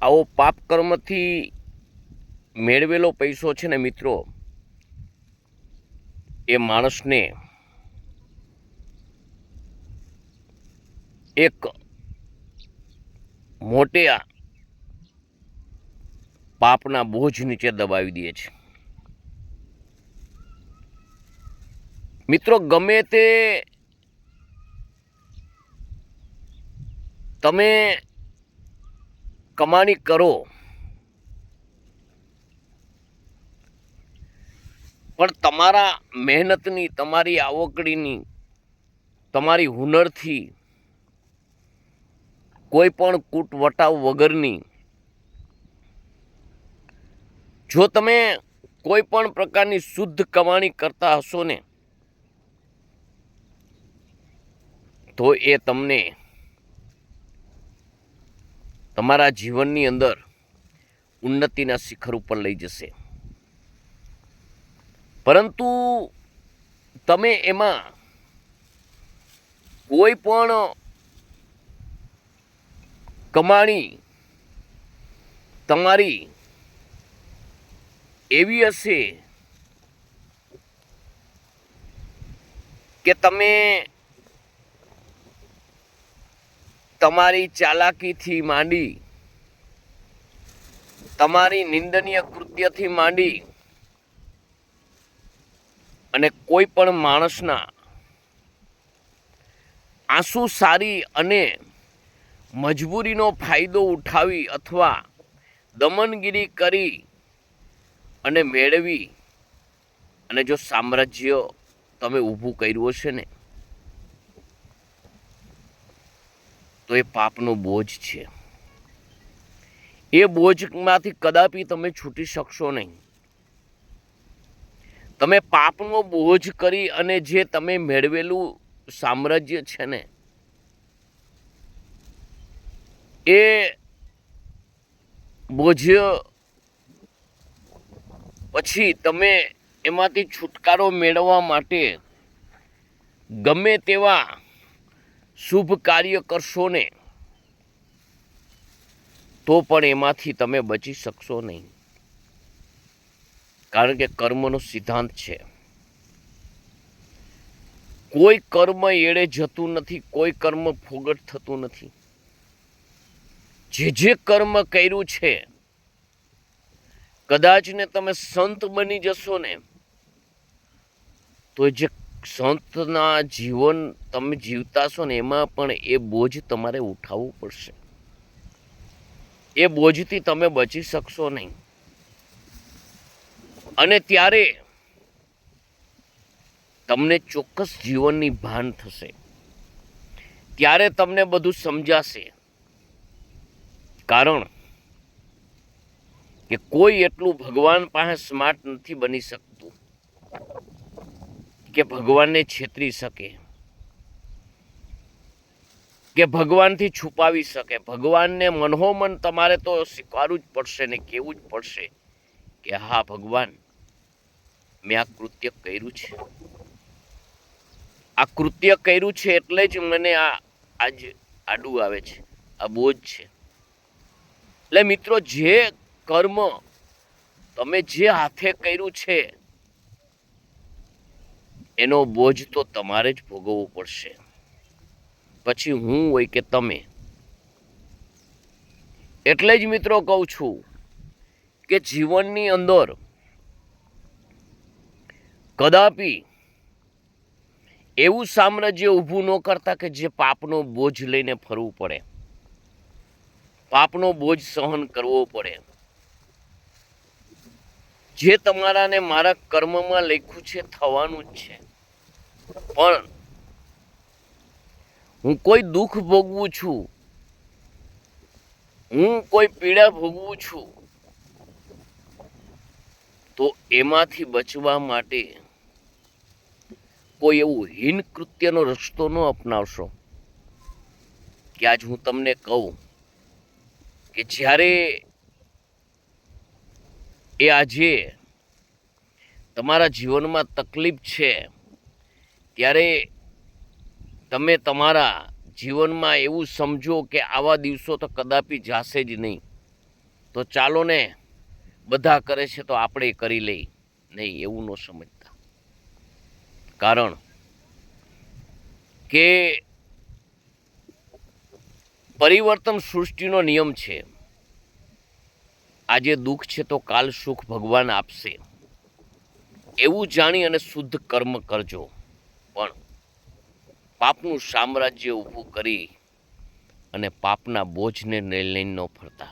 આવો પાપ કર્મથી મેળવેલો પૈસો છે ને મિત્રો, એ માણસને એક મોટા પાપના બોજ નીચે દબાવી દે છે. મિત્રો, ગમે તે તમે કમાણી કરો, પણ તમારા મહેનતની, તમારી આવકડીની, તમારી હુનરથી, કોઈ પણ કૂટ વટાવ વગરની જો તમે કોઈ પણ પ્રકારની શુદ્ધ કમાણી કરતા હશો ને, તો એ તમને તમારા જીવનની અંદર ઉન્નતિના શિખર ઉપર લઈ જશે. પરંતુ તમે એમાં કોઈ પણ કમાણી તમારી એવી હશે કે તમે તમારી ચાલાકીથી માંડી, તમારી નિંદનીય કૃત્યથી માંડી અને કોઈ પણ માણસના આંસુ સારી અને મજબૂરીનો ફાયદો ઉઠાવી અથવા દમનગીરી કરી અને મેળવી અને જો સામ્રાજ્ય તમે ઊભું કર્યું હશે ને, તો એ પાપનો બોજ છે. એ બોજમાંથી કદાપી તમે છૂટી શકશો નહીં. તમે પાપનો બોજ કરી અને જે તમે મેળવેલું સામ્રાજ્ય છે ને, એ બોજ પછી તમે એમાંથી છુટકારો મેળવવા માટે ગમે તેવા શુભ કાર્ય કરશો ને, તો પણ એમાંથી તમે બચી શકશો નહીં. કારણ કે કર્મનો સિદ્ધાંત છે, કોઈ કર્મ એળે જતું નથી, કોઈ કર્મ ફોગટ થતું નથી. જે કર્મ કર્યું છે, કદાચ ને તમે સંત બની જશો ને, તો જે સંતના જીવન તમે જીવતા છો ને, એમાં પણ એ બોજ તમારે ઉઠાવવું પડશે. એ બોજથી તમે બચી શકશો નહીં. અને ત્યારે તમને ચોક્કસ જીવનની ભાન થશે. ત્યારે તમને બધું સમજાશે. કારણ કે કોઈ એટલું ભગવાન પાસે સ્માર્ટ નથી બની શકતું કે ભગવાનને છેતરી શકે, કે ભગવાનથી છુપાવી શકે. ભગવાનને મનોમન તમારે તો સ્વીકારવું જ પડશે ને કહેવું જ પડશે કે હા ભગવાન, મેં આ કૃત્ય કર્યું છે, આ કૃત્ય કર્યું છે એટલે જ મને આજ આડું આવે છે, આ બોજ છે. એટલે મિત્રો, જે કર્મ તમે જે હાથે કર્યું છે, એનો બોજ તો તમારે જ ભોગવવો પડશે. પછી હું હોય કે તમે. એટલે જ મિત્રો કહું છું કે જીવનની અંદર કદાપી એવું સામ્રાજ્ય ઊભું ન કરતા કે જે પાપનો બોજ લઈને ફરવું પડે, પાપનો બોજ સહન કરવો પડે. જે તમારા ને મારા કર્મમાં લખ્યું છે થવાનું જ છે. પણ હું કોઈ દુઃખ ભોગવું છું, હું કોઈ પીડા ભોગવું છું, તો એમાંથી બચવા માટે કોઈ એવું હીન કૃત્યનો રસ્તો ન અપનાવશો. કે આજ હું તમને કહું કે જ્યારે એ આજે તમારા જીવનમાં તકલીફ છે, ત્યારે તમે તમારા જીવનમાં એવું સમજો કે આવા દિવસો તો કદાપી જાશે જ નહીં. તો ચાલો ને બધા કરે છે તો આપણે કરી લઈ. નહીં, એવું ન સમજતા. કારણ કે પરિવર્તન સૃષ્ટિનો નિયમ છે. આજે દુઃખ છે તો કાલ સુખ ભગવાન આપશે, એવું જાણી અને શુદ્ધ કર્મ કરજો. પણ પાપનું સામ્રાજ્ય ઊભું કરી અને પાપના બોજને લઈને ન ફરતા.